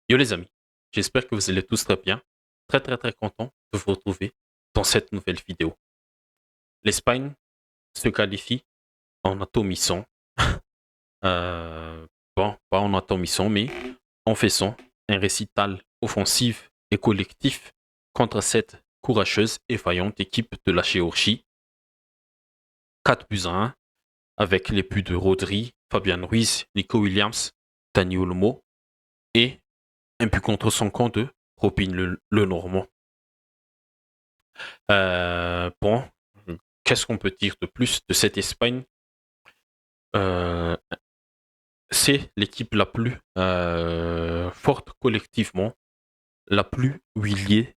Yo les amis, j'espère que vous allez tous très bien. Très très très content de vous retrouver dans cette nouvelle vidéo. L'Espagne se qualifie en atomisant, bon, pas en atomisant, mais en faisant un récital offensif et collectif contre cette courageuse et vaillante équipe de la Géorgie. 4 buts à 1 avec les buts de Rodri, Fabian Ruiz, Nico Williams, Dani Olmo et un but contre son camp de Robin le Normand. Bon, qu'est-ce qu'on peut dire de plus de cette Espagne? Euh, c'est l'équipe la plus forte collectivement, la plus huilée,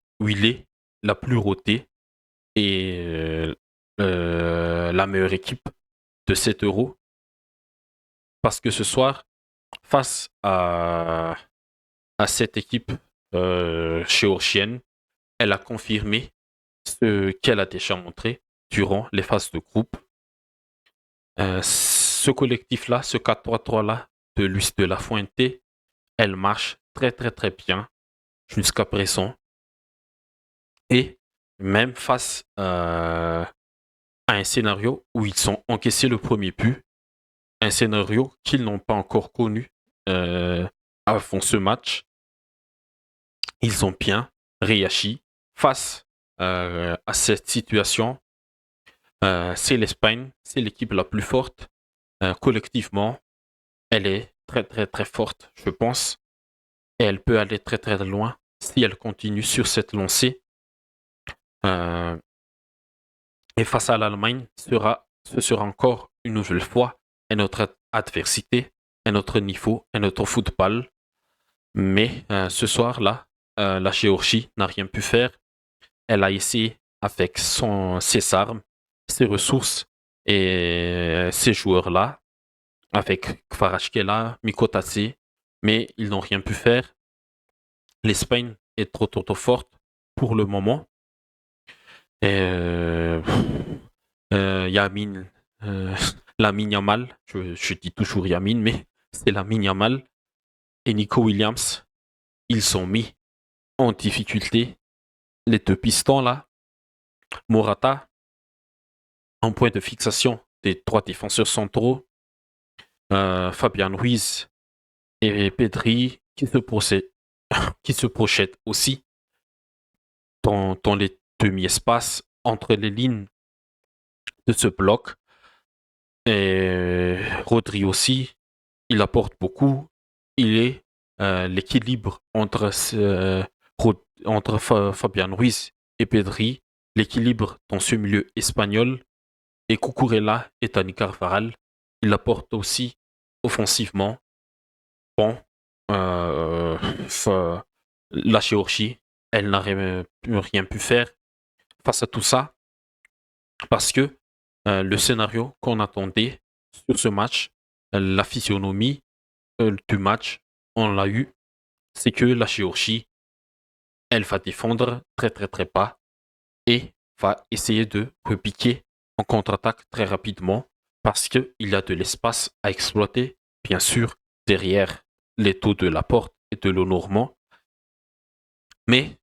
la plus rotée et la meilleure équipe de cet euro. Parce que ce soir, face à cette équipe géorgienne, elle a confirmé ce qu'elle a déjà montré durant les phases de groupe. Ce collectif-là, ce 4-3-3-là de Luis de la Fuente, elle marche très très très bien jusqu'à présent. Et même face à un scénario où ils ont encaissé le premier but, un scénario qu'ils n'ont pas encore connu avant ce match, ils ont bien réagi face à cette situation. C'est l'Espagne, c'est l'équipe la plus forte. Collectivement, elle est très très très forte, je pense. Et elle peut aller très très loin si elle continue sur cette lancée. Euh, et face à l'Allemagne, ce sera encore une nouvelle fois une autre adversité, un autre niveau, un autre football. Mais ce soir-là, la Géorgie n'a rien pu faire. Elle a essayé avec ses armes, ses ressources et ces joueurs-là, avec Kvaratskhelia, Mikotadze, mais ils n'ont rien pu faire. L'Espagne est trop forte pour le moment. Et Yamin, euh, Lamine Yamal, je dis toujours Yamin, mais c'est Lamine Yamal et Nico Williams, ils sont mis en difficulté. Les deux pistons là, Morata, en point de fixation des trois défenseurs centraux, Fabian Ruiz et Pedri qui se projettent aussi dans les demi-espaces entre les lignes de ce bloc. Et Rodri aussi, il apporte beaucoup. Il est l'équilibre entre Fabian Ruiz et Pedri, l'équilibre dans ce milieu espagnol. Et Cucurella et Dani Carvajal, il apporte aussi offensivement. Bon, euh, la Géorgie, elle n'a rien pu faire face à tout ça parce que le scénario qu'on attendait sur ce match, la physionomie du match, on l'a eu, c'est que la Géorgie, elle va défendre très très très bas et va essayer de repiquer en contre-attaque très rapidement parce qu'il y a de l'espace à exploiter, bien sûr, derrière les taux de la porte et de l'eau normand. Mais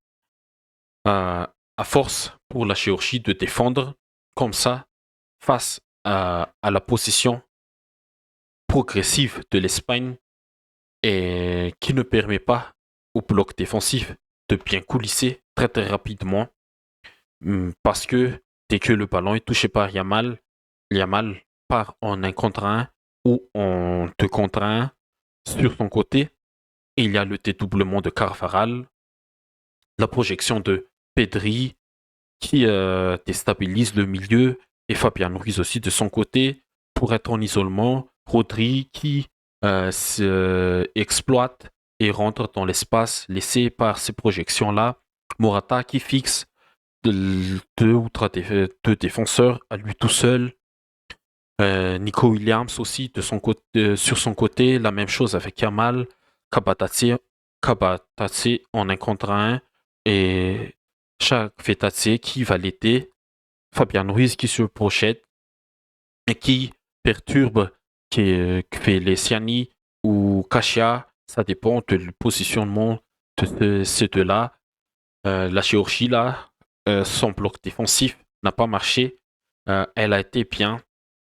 à force pour la Géorgie de défendre comme ça face à la position progressive de l'Espagne et qui ne permet pas au bloc défensif de bien coulisser très très rapidement parce que dès que le ballon est touché par Yamal, Yamal part en 1 contre 1 ou en 2 contre 1 sur son côté. Et il y a le dédoublement de Carvajal, la projection de Pedri qui déstabilise le milieu et Fabian Ruiz aussi de son côté pour être en isolement. Rodri qui exploite et rentre dans l'espace laissé par ces projections-là. Morata qui fixe deux ou deux défenseurs à lui tout seul. Nico Williams aussi de son côté, sur son côté, la même chose avec Yamal, Kabatatse en 1 contre 1 et Shaq Fetatse qui va l'aider, Fabian Ruiz qui se projette et qui perturbe Kvelesiani ou Kashia Ça dépend du positionnement de ces deux-là. La Géorgie, là, son bloc défensif n'a pas marché. Elle a été bien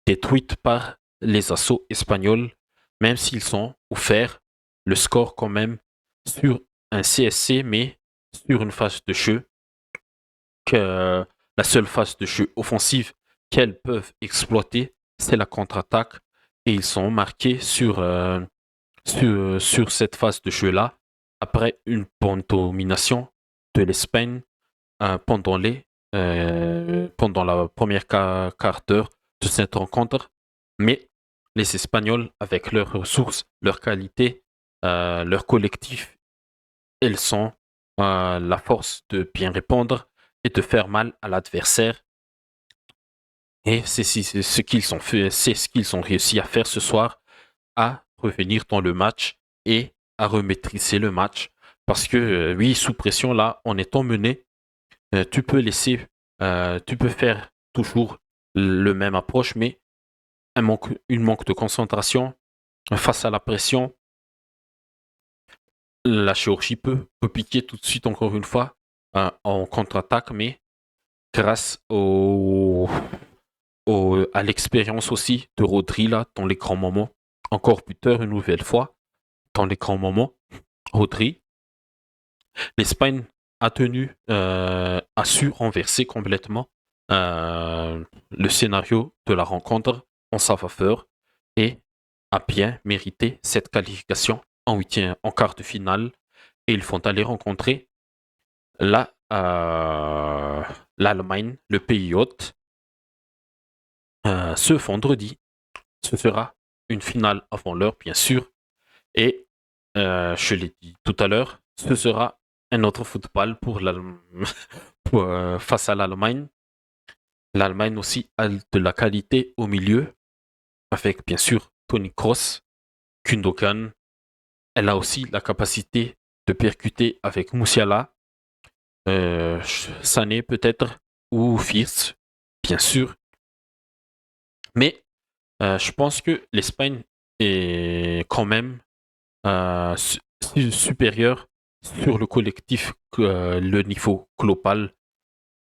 détruite par les assauts espagnols, même s'ils ont offert le score quand même sur un CSC, mais sur une phase de jeu que la seule phase de jeu offensive qu'elles peuvent exploiter, c'est la contre-attaque. Et ils sont marqués sur cette phase de jeu-là, après une bonne domination de l'Espagne pendant la première quart d'heure de cette rencontre. Mais les Espagnols, avec leurs ressources, leur qualité, leur collectif, ils sont la force de bien répondre et de faire mal à l'adversaire. Et c'est ce qu'ils ont fait, c'est ce qu'ils ont réussi à faire ce soir, à revenir dans le match et à remaîtriser le match. Parce que oui, sous pression là, en étant mené, tu peux tu peux faire toujours le même approche, mais une manque de concentration face à la pression, la Géorgie peut piquer tout de suite encore une fois en contre-attaque, mais grâce à l'expérience aussi de Rodri là dans les grands moments, encore buteur une nouvelle fois dans les grands moments, Rodri, l'Espagne a su renverser complètement le scénario de la rencontre en sa faveur et a bien mérité cette qualification en quart de finale. Et ils vont aller rencontrer la, euh, l'Allemagne, le pays hôte, ce vendredi. Ce sera une finale avant l'heure, bien sûr. Et je l'ai dit tout à l'heure, ce sera un autre football face à l'Allemagne. L'Allemagne aussi a de la qualité au milieu, avec bien sûr Toni Kroos, Gündogan. Elle a aussi la capacité de percuter avec Moussiala, euh, Sané peut-être, ou Fierce, bien sûr. Mais je pense que l'Espagne est quand même supérieure sur le collectif, le niveau global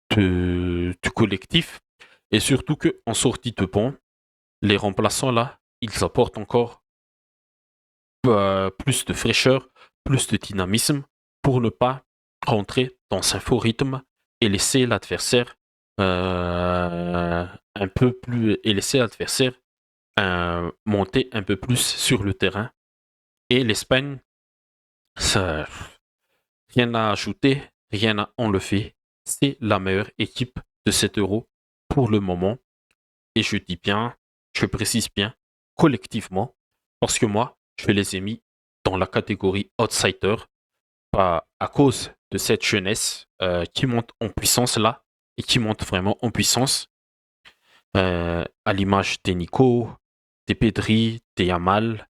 du collectif. Et surtout qu'en sortie de banc, les remplaçants là, ils apportent encore plus de fraîcheur, plus de dynamisme pour ne pas rentrer dans un faux rythme et laisser l'adversaire un peu plus et laisser l'adversaire monter un peu plus sur le terrain. Et l'Espagne, ça, rien à ajouter, rien à enlever. C'est la meilleure équipe de cet euro pour le moment. Et je dis bien, je précise bien, collectivement, parce que moi, je les ai mis dans la catégorie outsider, pas à cause de cette jeunesse qui monte en puissance là, et qui monte vraiment en puissance, à l'image des Nico, des Pedri, des Yamal.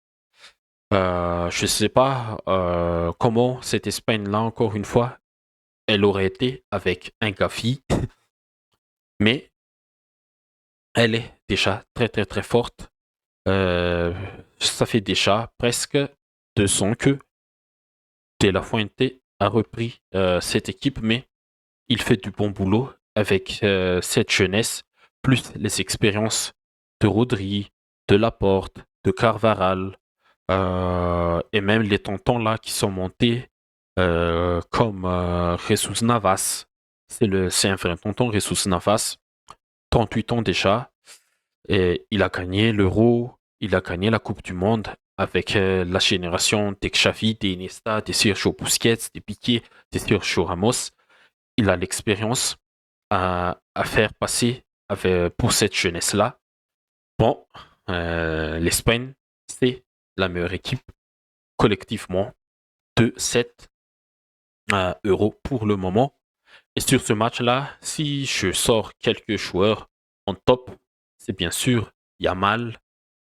Je ne sais pas comment cette Espagne-là, encore une fois, elle aurait été avec un Gafi, mais elle est déjà très très très forte. Ça fait déjà presque 2 ans que De La Fuente a repris cette équipe, mais il fait du bon boulot avec cette jeunesse, plus les expériences de Rodri, de Laporte, de Carvaral, et même les tontons là qui sont montés, comme Jesus Navas. C'est un vrai tonton, Jesus Navas, 38 ans déjà, et il a gagné l'Euro, il a gagné la Coupe du Monde avec la génération des Xavi, des Iniesta, des Sergio Busquets, des Piqué, des Sergio Ramos. Il a l'expérience à faire passer pour cette jeunesse-là. Bon, l'Espagne, c'est la meilleure équipe collectivement de cette Euro pour le moment. Et sur ce match-là, si je sors quelques joueurs en top, c'est bien sûr Yamal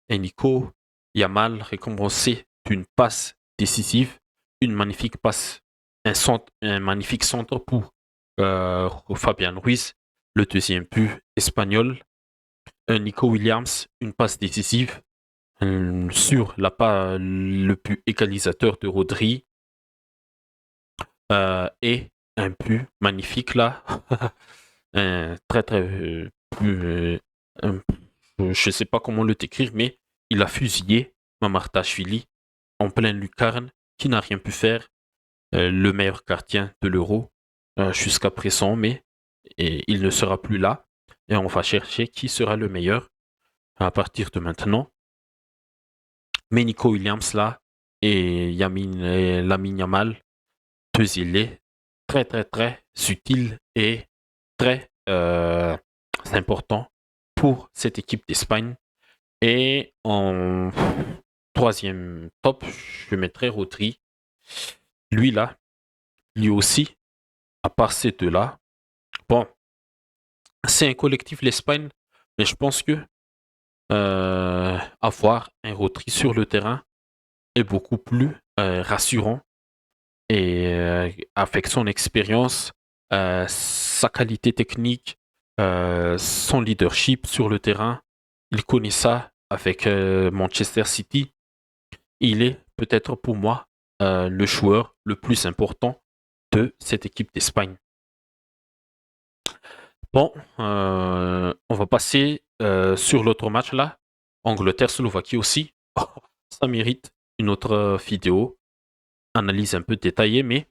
et Nico. Yamal récompensé d'une passe décisive, une magnifique passe, un magnifique centre pour Fabian Ruiz, le deuxième but espagnol. Nico Williams, une passe décisive, sur la pas le but égalisateur de Rodri et un but magnifique là. Un très très un- je sais pas comment le décrire, mais il a fusillé Mamartashvili en pleine lucarne, qui n'a rien pu faire, le meilleur gardien de l'Euro jusqu'à présent, mais il ne sera plus là. Et on va chercher qui sera le meilleur à partir de maintenant. Mais Nico Williams là et Lamine Yamal, deux ailiers très très très utiles et très importants pour cette équipe d'Espagne. Et en troisième top, je mettrais Rodri. Lui là, lui aussi, à part ces deux-là, bon, c'est un collectif l'Espagne, mais je pense que avoir un Rodri sur le terrain est beaucoup plus rassurant et avec son expérience, sa qualité technique, son leadership sur le terrain, il connaît ça avec Manchester City. Il est peut-être pour moi le joueur le plus important de cette équipe d'Espagne. Bon, on va passer sur l'autre match là. Angleterre-Slovaquie aussi. Ça mérite une autre vidéo, analyse un peu détaillée, mais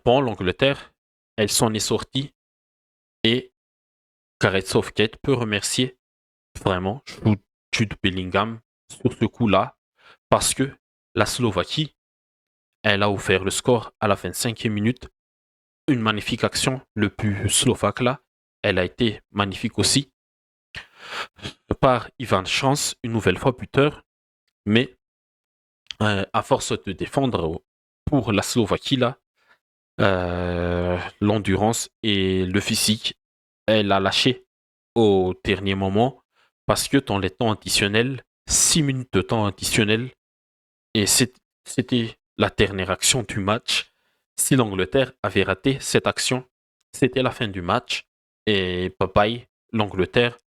bon, l'Angleterre, elle s'en est sortie et Gareth Southgate peut remercier vraiment Jude Bellingham sur ce coup-là parce que la Slovaquie, elle a offert le score à la 25e minute. Une magnifique action, le but slovaque là, elle a été magnifique aussi par Ivan Chance, une nouvelle fois buteur, mais à force de défendre pour la Slovaquie là, l'endurance et le physique, elle a lâché au dernier moment parce que dans les temps additionnels, 6 minutes de temps additionnel, et c'était la dernière action du match. Si l'Angleterre avait raté cette action, c'était la fin du match. Et bye bye, l'Angleterre,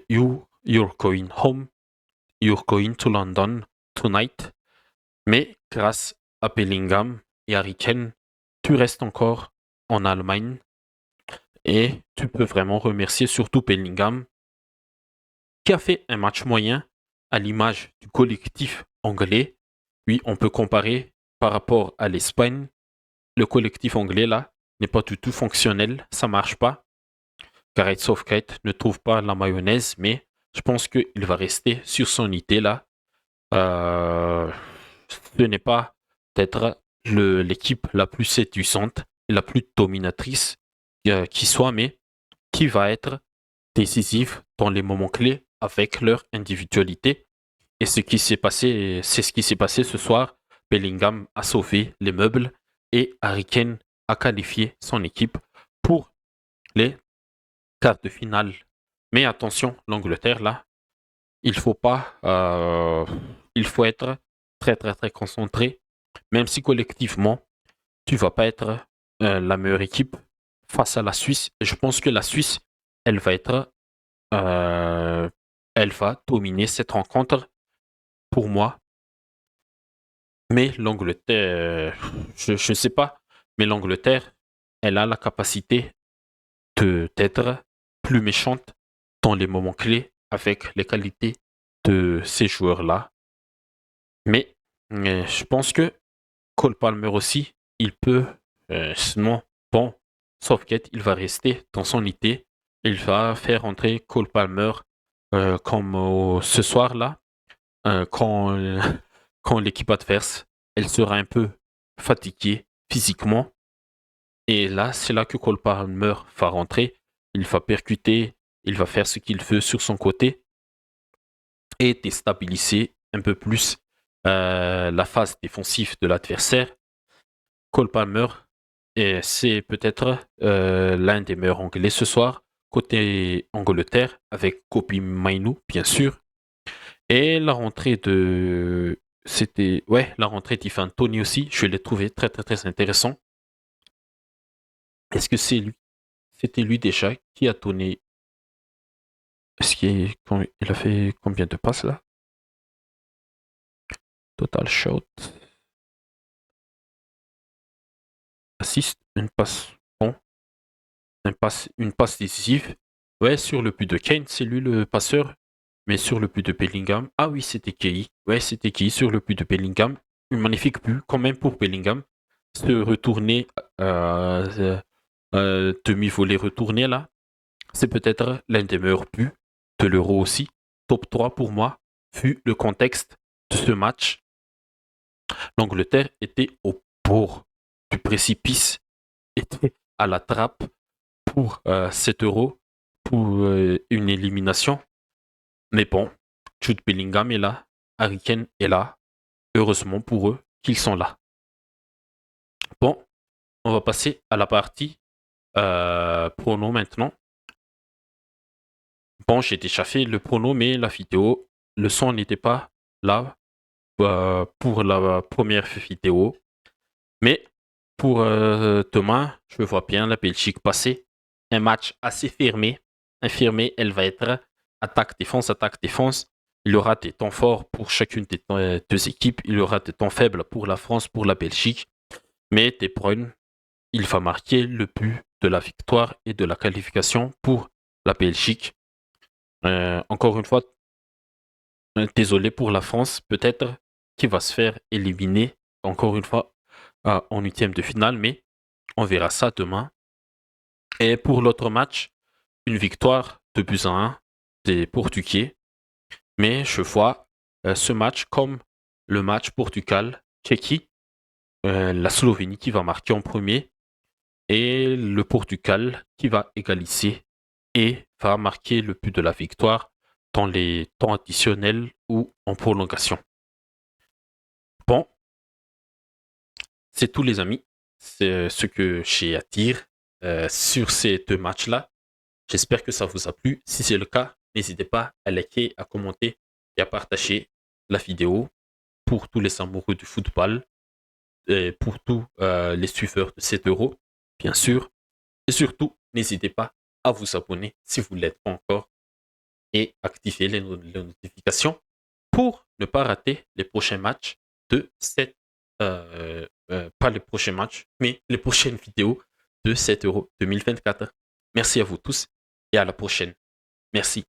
you're going home, you're going to London tonight. Mais grâce à Bellingham et Harry Kane, tu restes encore en Allemagne et tu peux vraiment remercier surtout Bellingham qui a fait un match moyen à l'image du collectif anglais. Oui, on peut comparer par rapport à l'Espagne. Le collectif anglais là n'est pas du tout fonctionnel, ça marche pas. Gareth Southgate ne trouve pas la mayonnaise, mais je pense qu'il va rester sur son idée là. Euh, ce n'est pas peut-être l'équipe la plus séduisante et la plus dominatrice qui soit, mais qui va être décisive dans les moments clés avec leur individualité. Et ce qui s'est passé, c'est ce qui s'est passé ce soir. Bellingham a sauvé les meubles et Harry Kane a qualifié son équipe pour les quarts de finale. Mais attention, l'Angleterre là, il faut pas, il faut être très très très concentré, même si collectivement tu vas pas être la meilleure équipe face à la Suisse. Je pense que la Suisse, elle va être, euh, elle va dominer cette rencontre pour moi. Mais l'Angleterre, je ne sais pas, mais l'Angleterre, elle a la capacité d'être plus méchante dans les moments clés avec les qualités de ces joueurs-là. Mais je pense que Cole Palmer aussi, il peut, sinon, bon, Southgate, il va rester dans son idée. Il va faire entrer Cole Palmer comme ce soir-là, quand, quand l'équipe adverse, elle sera un peu fatiguée physiquement. Et là, c'est là que Cole Palmer va rentrer. Il va percuter, il va faire ce qu'il veut sur son côté et déstabiliser un peu plus la phase défensive de l'adversaire. Cole Palmer, c'est peut-être l'un des meilleurs Anglais ce soir, côté Angleterre, avec Kobe Mainoo, bien sûr. Et la rentrée de. C'était. Ouais, la rentrée d'Ivan Toney aussi, je l'ai trouvé très, très, très intéressant. Est-ce que c'est lui? C'était lui déjà qui a donné Il a fait combien de passes là? Total shot. Assist, une passe. Bon, une passe décisive. Ouais, sur le but de Kane, c'est lui le passeur. Mais sur le but de Bellingham, ah oui, c'était Kei. Ouais, c'était Kei sur le but de Bellingham. Une magnifique but quand même pour Bellingham. Se retourner, demi-volée retournée là, c'est peut-être l'un des meilleurs buts de l'Euro aussi. Top 3 pour moi, vu le contexte de ce match. L'Angleterre était au bord du précipice, était à la trappe pour cet Euro, pour une élimination. Mais bon, Jude Bellingham est là, Harry Kane est là. Heureusement pour eux qu'ils sont là. Bon, on va passer à la partie prono maintenant. Bon, j'ai déjà fait le prono, mais la vidéo, le son n'était pas là pour la première vidéo. Mais pour demain, je vois bien la Belgique passer. Un match assez fermé. Infirmé, elle va être attaque-défense, attaque-défense. Il y aura des temps forts pour chacune des deux équipes. Il y aura des temps faibles pour la France, pour la Belgique. Mais De Bruyne, il va marquer le but de la victoire et de la qualification pour la Belgique. Encore une fois, désolé pour la France, peut-être qui va se faire éliminer encore une fois en huitième de finale, mais on verra ça demain. Et pour l'autre match, une victoire de buts à 1 des Portugais. Mais je vois ce match comme le match Portugal-Tchéquie. La Slovénie qui va marquer en premier et le Portugal qui va égaliser et va marquer le but de la victoire dans les temps additionnels ou en prolongation. Bon, c'est tout les amis. C'est ce que j'ai à dire sur ces deux matchs-là. J'espère que ça vous a plu. Si c'est le cas, n'hésitez pas à liker, à commenter et à partager la vidéo pour tous les amoureux du football et pour tous les suiveurs de 7 euros, bien sûr. Et surtout, n'hésitez pas à vous abonner si vous ne l'êtes pas encore et activer les notifications pour ne pas rater les prochains matchs de cette... pas les prochains matchs, mais les prochaines vidéos de 7 euros 2024. Merci à vous tous et à la prochaine. Merci.